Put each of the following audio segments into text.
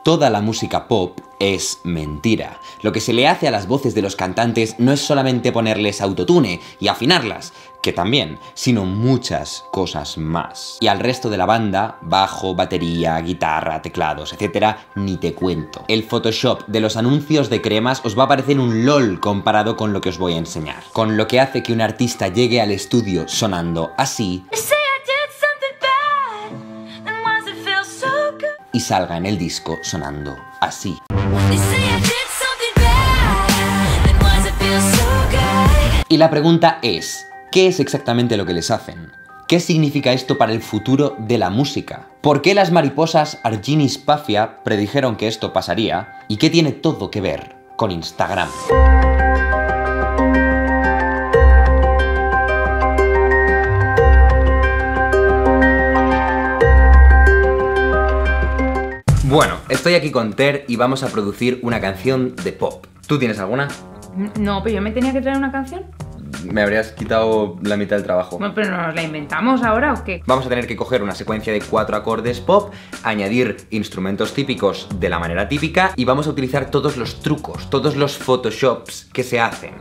Toda la música pop es mentira. Lo que se le hace a las voces de los cantantes no es solamente ponerles autotune y afinarlas, que también, sino muchas cosas más. Y al resto de la banda, bajo, batería, guitarra, teclados, etcétera, ni te cuento. El Photoshop de los anuncios de cremas os va a parecer un LOL comparado con lo que os voy a enseñar. Con lo que hace que un artista llegue al estudio sonando así y salga en el disco sonando así. Y la pregunta es, ¿qué es exactamente lo que les hacen? ¿Qué significa esto para el futuro de la música? ¿Por qué las mariposas Argini Spafia predijeron que esto pasaría? ¿Y qué tiene todo que ver con Instagram? Bueno, estoy aquí con Ter y vamos a producir una canción de pop. ¿Tú tienes alguna? No, pero yo me tenía que traer una canción. Me habrías quitado la mitad del trabajo. Bueno, pero ¿nos la inventamos ahora o qué? Vamos a tener que coger una secuencia de 4 acordes pop, añadir instrumentos típicos de la manera típica y vamos a utilizar todos los trucos, todos los photoshops que se hacen.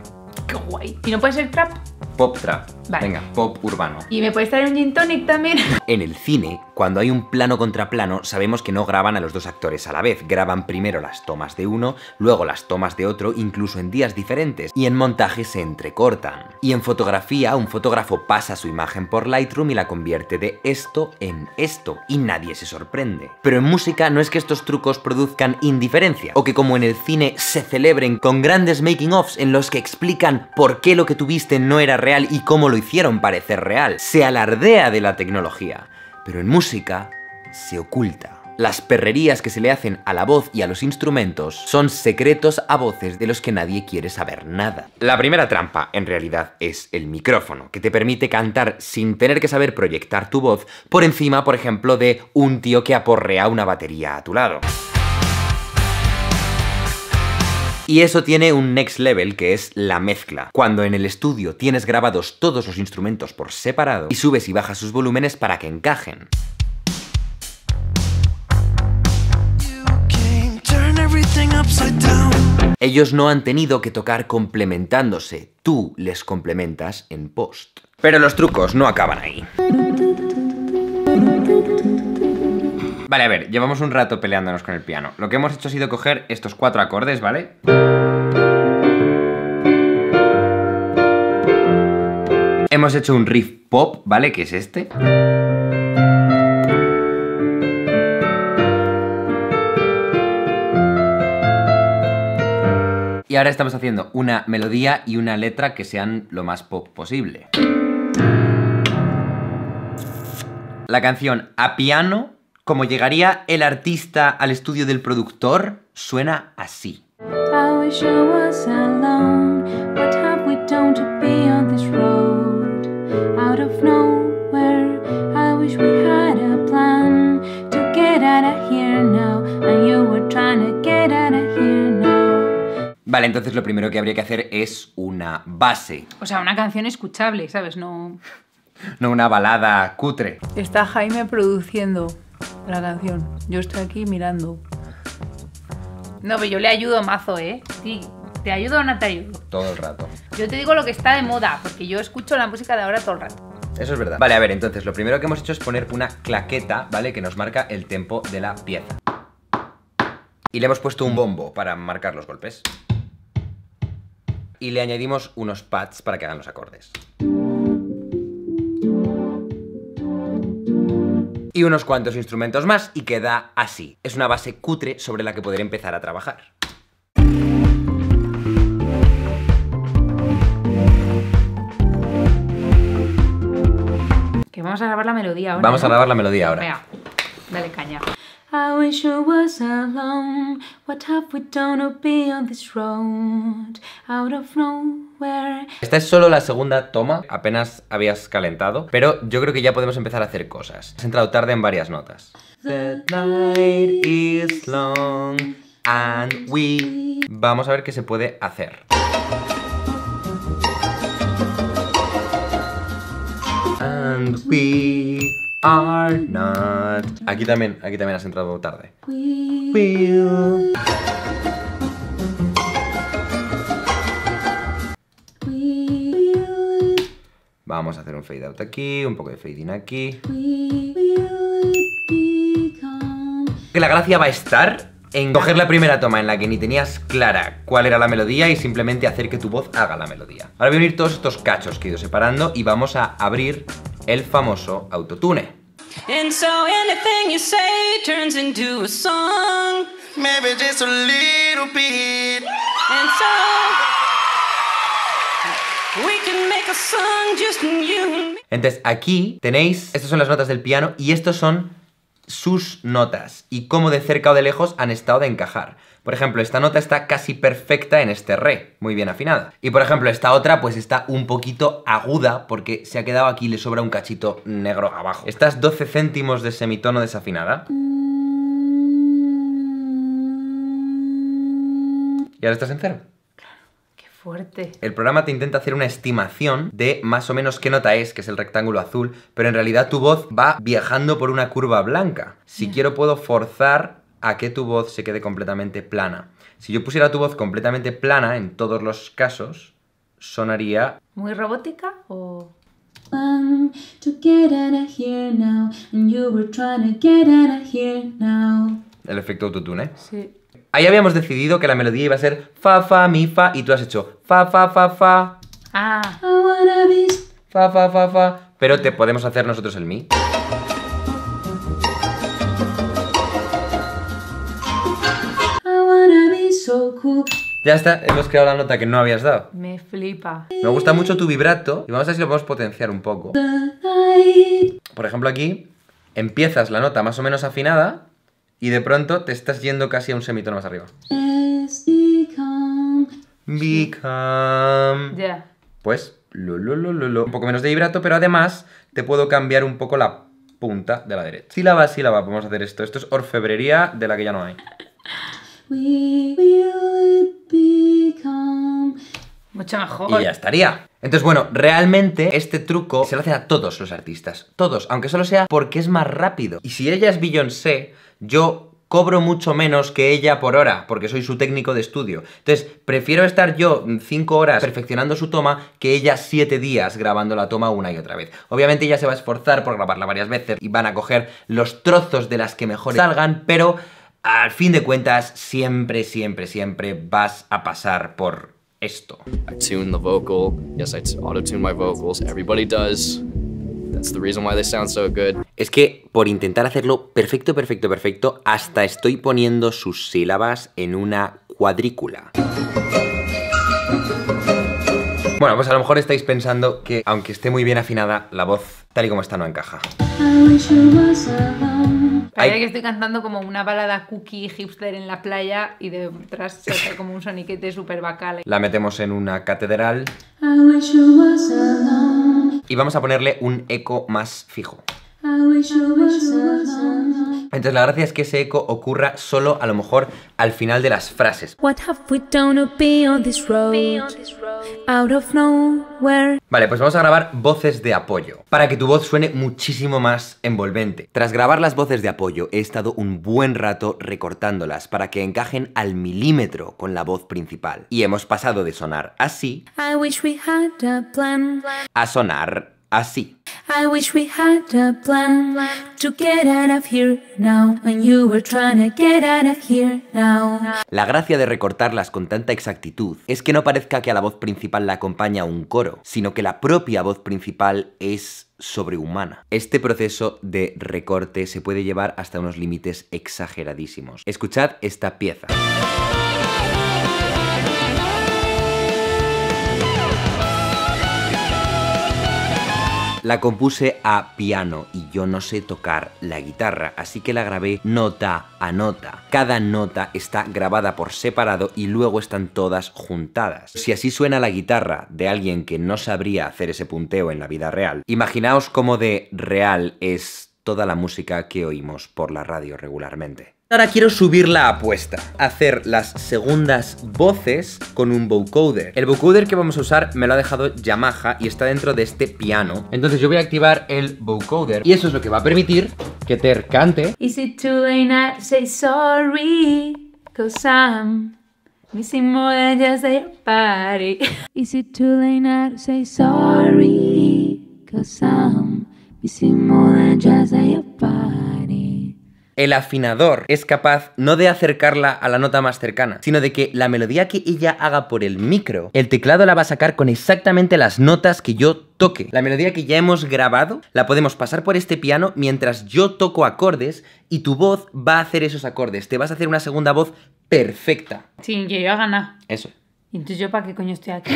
¡Qué guay! ¿Y no puede ser trap? Pop trap. Vale. Venga, pop urbano. ¿Y me puedes traer un gin tonic también? En el cine, cuando hay un plano contra plano, sabemos que no graban a los dos actores a la vez. Graban primero las tomas de uno, luego las tomas de otro, incluso en días diferentes. Y en montaje se entrecortan. Y en fotografía, un fotógrafo pasa su imagen por Lightroom y la convierte de esto en esto. Y nadie se sorprende. Pero en música no es que estos trucos produzcan indiferencia, o que como en el cine se celebren con grandes making-ofs en los que explican por qué lo que tuviste no era real y cómo lo hicieron parecer real. Se alardea de la tecnología, pero en música se oculta. Las perrerías que se le hacen a la voz y a los instrumentos son secretos a voces de los que nadie quiere saber nada. La primera trampa, en realidad, es el micrófono, que te permite cantar sin tener que saber proyectar tu voz por encima, por ejemplo, de un tío que aporrea una batería a tu lado. Y eso tiene un next level, que es la mezcla. Cuando en el estudio tienes grabados todos los instrumentos por separado y subes y bajas sus volúmenes para que encajen. Ellos no han tenido que tocar complementándose, tú les complementas en post. Pero los trucos no acaban ahí. Vale, a ver, llevamos un rato peleándonos con el piano. Lo que hemos hecho ha sido coger estos 4 acordes, ¿vale? Hemos hecho un riff pop, ¿vale? Que es este. Y ahora estamos haciendo una melodía y una letra que sean lo más pop posible. La canción a piano, como llegaría el artista al estudio del productor, suena así. Vale, entonces lo primero que habría que hacer es una base. O sea, una canción escuchable, ¿sabes? No una balada cutre. Está Jaime produciendo la canción. Yo estoy aquí mirando. No, pero yo le ayudo mazo, ¿eh? Sí, ¿te ayudo o no te ayudo? Todo el rato. Yo te digo lo que está de moda, porque yo escucho la música de ahora todo el rato. Eso es verdad. Vale, a ver, entonces lo primero que hemos hecho es poner una claqueta, ¿vale? Que nos marca el tempo de la pieza. Y le hemos puesto un bombo para marcar los golpes. Y le añadimos unos pads para que hagan los acordes. Y unos cuantos instrumentos más y queda así. Es una base cutre sobre la que poder empezar a trabajar. Que vamos a grabar la melodía ahora. Vamos a grabar la melodía ahora. Venga, dale caña. I wish I was alone. What have we done to be on this road? Out of nowhere. Esta es solo la segunda toma, apenas habías calentado, pero yo creo que ya podemos empezar a hacer cosas. Has entrado tarde en varias notas. The night is long and we... Vamos a ver qué se puede hacer. And we... are not. Aquí también has entrado tarde. Will. Vamos a hacer un fade out aquí, un poco de fade in aquí. Que la gracia va a estar en coger la primera toma en la que ni tenías clara cuál era la melodía y simplemente hacer que tu voz haga la melodía. Ahora voy a unir todos estos cachos que he ido separando y vamos a abrir el famoso autotune. And so anything you say turns into a song. Maybe just a little bit. And so we can make a song just you and me. Entonces aquí tenéis, estas son las notas del piano y estos son sus notas y cómo de cerca o de lejos han estado de encajar. Por ejemplo, esta nota está casi perfecta en este re, muy bien afinada. Y por ejemplo, esta otra pues está un poquito aguda porque se ha quedado aquí y le sobra un cachito negro abajo. Estás 12 céntimos de semitono desafinada. Y ahora estás en cero. Qué fuerte. El programa te intenta hacer una estimación de más o menos qué nota es, que es el rectángulo azul, pero en realidad tu voz va viajando por una curva blanca. Si quiero puedo forzar a que tu voz se quede completamente plana. Si yo pusiera tu voz completamente plana en todos los casos, sonaría... ¿Muy robótica o...? El efecto autotune, ¿eh? Sí. Ahí habíamos decidido que la melodía iba a ser fa, fa, mi, fa, y tú has hecho fa, fa, fa, fa. Ah. Fa, fa, fa, fa. Pero te podemos hacer nosotros el mi. Ya está, hemos creado la nota que no habías dado. Me flipa. Me gusta mucho tu vibrato y vamos a ver si lo podemos potenciar un poco. Por ejemplo aquí, empiezas la nota más o menos afinada y de pronto te estás yendo casi a un semitono más arriba. Become. Ya. Pues, un poco menos de vibrato, pero además te puedo cambiar un poco la punta de la derecha. Sílaba, sílaba, podemos hacer esto. Esto es orfebrería de la que ya no hay. Mucho mejor. Y ya estaría. Entonces, bueno, realmente este truco se lo hacen a todos los artistas. Todos, aunque solo sea porque es más rápido. Y si ella es Beyoncé, yo cobro mucho menos que ella por hora, porque soy su técnico de estudio. Entonces, prefiero estar yo 5 horas perfeccionando su toma que ella 7 días grabando la toma una y otra vez. Obviamente ella se va a esforzar por grabarla varias veces y van a coger los trozos de las que mejor salgan, pero al fin de cuentas siempre, siempre, siempre vas a pasar por esto. I tune the vocal. Yes, I auto-tune my vocals. Everybody does. That's the reason why they sound so good. Es que por intentar hacerlo perfecto, perfecto, perfecto, hasta estoy poniendo sus sílabas en una cuadrícula. Bueno, pues a lo mejor estáis pensando que, aunque esté muy bien afinada, la voz tal y como está no encaja. Parece que estoy cantando como una balada cookie hipster en la playa y detrás se hace como un soniquete súper bacal. La metemos en una catedral y vamos a ponerle un eco más fijo. Entonces la gracia es que ese eco ocurra solo a lo mejor al final de las frases. What have we done to be on this road? Out of nowhere. Vale, pues vamos a grabar voces de apoyo para que tu voz suene muchísimo más envolvente. Tras grabar las voces de apoyo he estado un buen rato recortándolas para que encajen al milímetro con la voz principal. Y hemos pasado de sonar así I wish we had a plan. a sonar así. I wish we had a plan to get out of here now. And you were trying to get out of here now. La gracia de recortarlas con tanta exactitud es que no parezca que a la voz principal la acompaña un coro, sino que la propia voz principal es sobrehumana. Este proceso de recorte se puede llevar hasta unos límites exageradísimos. Escuchad esta pieza. La compuse a piano y yo no sé tocar la guitarra, así que la grabé nota a nota. Cada nota está grabada por separado y luego están todas juntadas. Si así suena la guitarra de alguien que no sabría hacer ese punteo en la vida real, imaginaos cómo de real es toda la música que oímos por la radio regularmente. Ahora quiero subir la apuesta, hacer las segundas voces con un vocoder. El vocoder que vamos a usar me lo ha dejado Yamaha y está dentro de este piano. Entonces yo voy a activar el vocoder y eso es lo que va a permitir que Ter cante. Is it too late now to say sorry? 'Cause I'm missing more than just a party. Is it too late now to say sorry? 'Cause I'm missing more than just a party. El afinador es capaz no de acercarla a la nota más cercana, sino de que la melodía que ella haga por el micro, el teclado la va a sacar con exactamente las notas que yo toque. La melodía que ya hemos grabado la podemos pasar por este piano mientras yo toco acordes y tu voz va a hacer esos acordes. Te vas a hacer una segunda voz perfecta. Sin que yo haga nada. Eso. ¿Y entonces yo para qué coño estoy aquí?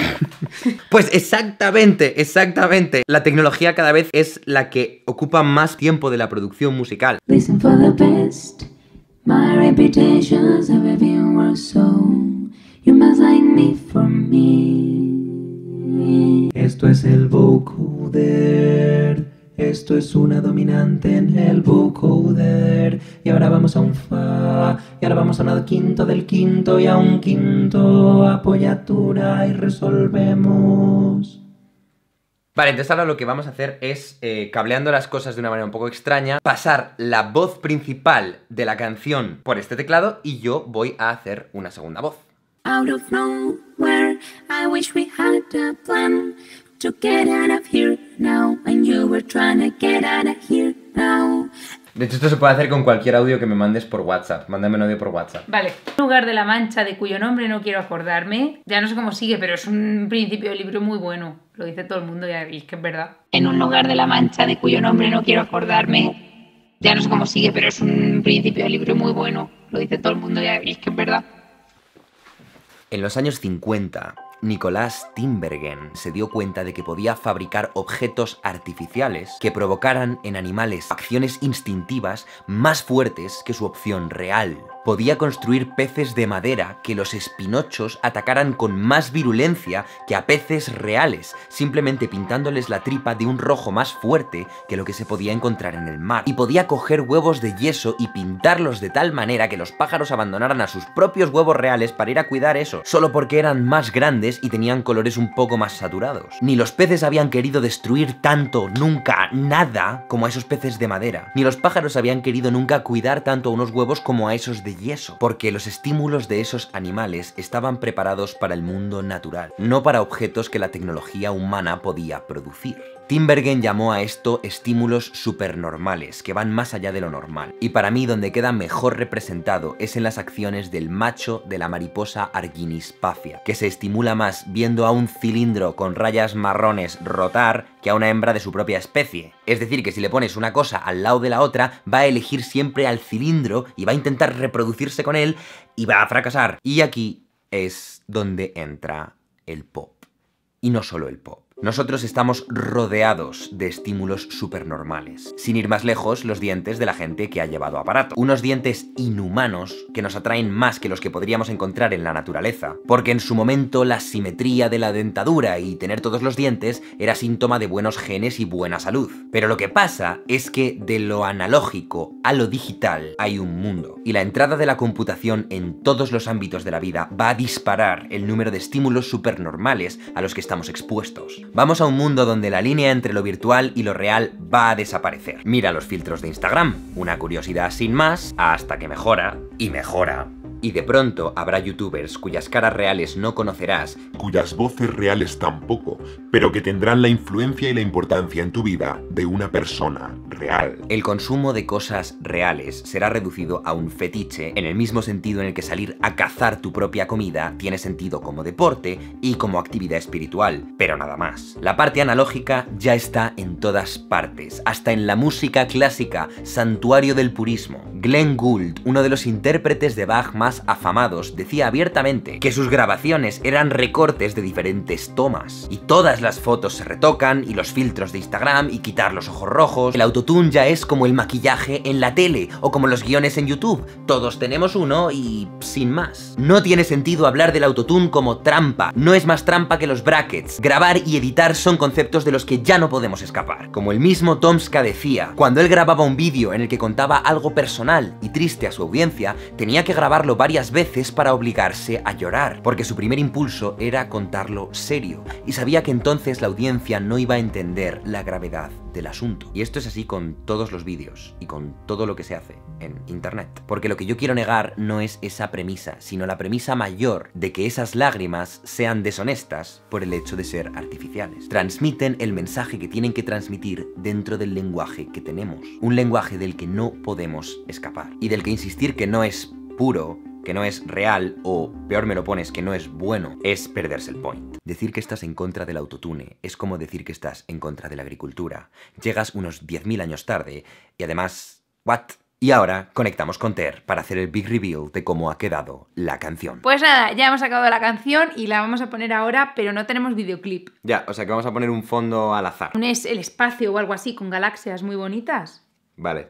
Pues exactamente, exactamente. La tecnología cada vez es la que ocupa más tiempo de la producción musical. Listen for the best. My reputation's ever been worse, so you must like me for me. Esto es el vocoder. Esto es una dominante en el vocoder. Y ahora vamos a un fa. Y ahora vamos a una quinto del quinto y a un quinto. Apoyatura y resolvemos. Vale, entonces ahora lo que vamos a hacer es, cableando las cosas de una manera un poco extraña, pasar la voz principal de la canción por este teclado y yo voy a hacer una segunda voz. Out of nowhere, I wish we had a plan to get out of here now. And you were trying to get out of here now. De hecho, esto se puede hacer con cualquier audio que me mandes por WhatsApp. Mándame un audio por WhatsApp. Vale. Un lugar de la Mancha de cuyo nombre no quiero acordarme. Ya no sé cómo sigue, pero es un principio de libro muy bueno. Lo dice todo el mundo, ya veis que es verdad. En un lugar de la Mancha de cuyo nombre no quiero acordarme. Ya no sé cómo sigue, pero es un principio de libro muy bueno. Lo dice todo el mundo, ya veis que es verdad. En los años 50, Nicolás Tinbergen se dio cuenta de que podía fabricar objetos artificiales que provocaran en animales acciones instintivas más fuertes que su opción real. Podía construir peces de madera que los espinochos atacaran con más virulencia que a peces reales, simplemente pintándoles la tripa de un rojo más fuerte que lo que se podía encontrar en el mar. Y podía coger huevos de yeso y pintarlos de tal manera que los pájaros abandonaran a sus propios huevos reales para ir a cuidar eso, solo porque eran más grandes y tenían colores un poco más saturados. Ni los peces habían querido destruir tanto nunca nada como a esos peces de madera, ni los pájaros habían querido nunca cuidar tanto a unos huevos como a esos de yeso, porque los estímulos de esos animales estaban preparados para el mundo natural, no para objetos que la tecnología humana podía producir. Tinbergen llamó a esto estímulos supernormales, que van más allá de lo normal. Y para mí donde queda mejor representado es en las acciones del macho de la mariposa Arginisphacia, que se estimula más viendo a un cilindro con rayas marrones rotar que a una hembra de su propia especie. Es decir, que si le pones una cosa al lado de la otra, va a elegir siempre al cilindro y va a intentar reproducirse con él y va a fracasar. Y aquí es donde entra el pop. Y no solo el pop. Nosotros estamos rodeados de estímulos supernormales. Sin ir más lejos, los dientes de la gente que ha llevado aparato. Unos dientes inhumanos que nos atraen más que los que podríamos encontrar en la naturaleza, porque en su momento la simetría de la dentadura y tener todos los dientes era síntoma de buenos genes y buena salud. Pero lo que pasa es que de lo analógico a lo digital hay un mundo, y la entrada de la computación en todos los ámbitos de la vida va a disparar el número de estímulos supernormales a los que estamos expuestos. Vamos a un mundo donde la línea entre lo virtual y lo real va a desaparecer. Mira los filtros de Instagram, una curiosidad sin más, hasta que mejora, y mejora. Y de pronto habrá youtubers cuyas caras reales no conocerás, cuyas voces reales tampoco, pero que tendrán la influencia y la importancia en tu vida de una persona real. El consumo de cosas reales será reducido a un fetiche, en el mismo sentido en el que salir a cazar tu propia comida tiene sentido como deporte y como actividad espiritual, pero nada más. La parte analógica ya está en todas partes, hasta en la música clásica, santuario del purismo. Glenn Gould, uno de los intérpretes de Bach más afamados, decía abiertamente que sus grabaciones eran recortes de diferentes tomas, y todas las fotos se retocan, y los filtros de Instagram, y quitar los ojos rojos. El autotune ya es como el maquillaje en la tele, o como los guiones en YouTube. Todos tenemos uno y sin más. No tiene sentido hablar del autotune como trampa, no es más trampa que los brackets. Grabar y editar son conceptos de los que ya no podemos escapar. Como el mismo Tomska decía, cuando él grababa un vídeo en el que contaba algo personal y triste a su audiencia, tenía que grabarlo varias veces para obligarse a llorar, porque su primer impulso era contarlo serio, y sabía que entonces la audiencia no iba a entender la gravedad del asunto. Y esto es así con todos los vídeos y con todo lo que se hace en internet. Porque lo que yo quiero negar no es esa premisa, sino la premisa mayor de que esas lágrimas sean deshonestas por el hecho de ser artificiales. Transmiten el mensaje que tienen que transmitir dentro del lenguaje que tenemos. Un lenguaje del que no podemos escapar. Y del que insistir que no es puro, que no es real, o peor me lo pones, que no es bueno, es perderse el point. Decir que estás en contra del autotune es como decir que estás en contra de la agricultura. Llegas unos 10.000 años tarde y además... ¿what? Y ahora conectamos con Ter para hacer el big reveal de cómo ha quedado la canción. Pues nada, ya hemos acabado la canción y la vamos a poner ahora, pero no tenemos videoclip. Ya, o sea que vamos a poner un fondo al azar. Es el espacio o algo así, con galaxias muy bonitas. Vale.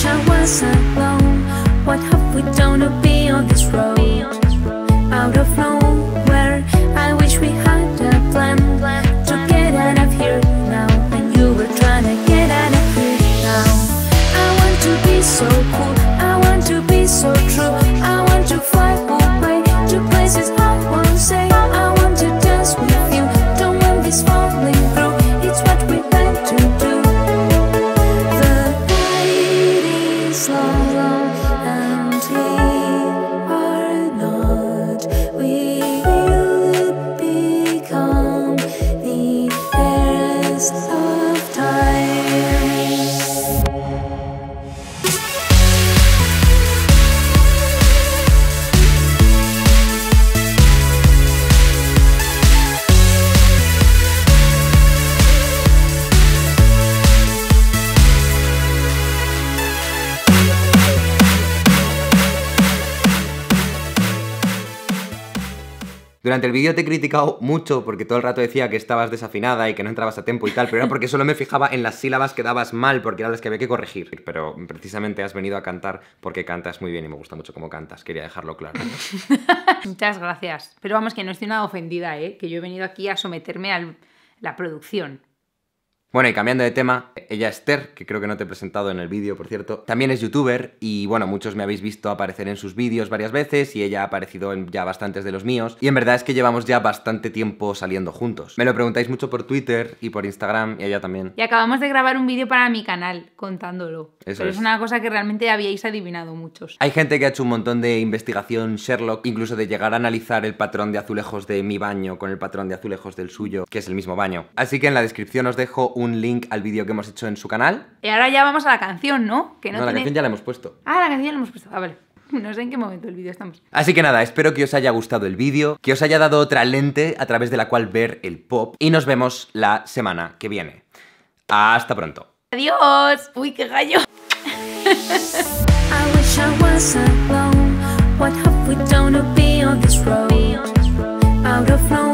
I was alone. What have we done to be on this road? Out of nowhere, I wish we had a plan to get out of here now. And you were trying to get out of here now. I want to be so cool, I want to be so true. I want to fly away to places I won't say. I want to dance with you, don't want this falling through. It's what we meant to do. Durante el vídeo te he criticado mucho porque todo el rato decía que estabas desafinada y que no entrabas a tiempo y tal, pero era porque solo me fijaba en las sílabas que dabas mal porque eran las que había que corregir. Pero precisamente has venido a cantar porque cantas muy bien y me gusta mucho cómo cantas, quería dejarlo claro. Muchas gracias. Pero vamos, que no estoy nada ofendida, que yo he venido aquí a someterme a la producción. Bueno, y cambiando de tema, ella es Ter, que creo que no te he presentado en el vídeo, por cierto. También es youtuber y, bueno, muchos me habéis visto aparecer en sus vídeos varias veces y ella ha aparecido en ya bastantes de los míos. Y en verdad es que llevamos ya bastante tiempo saliendo juntos. Me lo preguntáis mucho por Twitter y por Instagram y ella también. Y acabamos de grabar un vídeo para mi canal contándolo. Eso Pero es una cosa que realmente habíais adivinado muchos. Hay gente que ha hecho un montón de investigación Sherlock, incluso de llegar a analizar el patrón de azulejos de mi baño con el patrón de azulejos del suyo, que es el mismo baño. Así que en la descripción os dejo un link al vídeo que hemos hecho en su canal. Y ahora ya vamos a la canción, ¿no? Que no, la canción ya la hemos puesto. Ah, la canción la hemos puesto. Ah, vale. No sé en qué momento del vídeo estamos. Así que nada, espero que os haya gustado el vídeo, que os haya dado otra lente a través de la cual ver el pop y nos vemos la semana que viene. Hasta pronto. ¡Adiós! ¡Uy, qué gallo! I wish I was alone. What have we done to be on this road? Out of nowhere.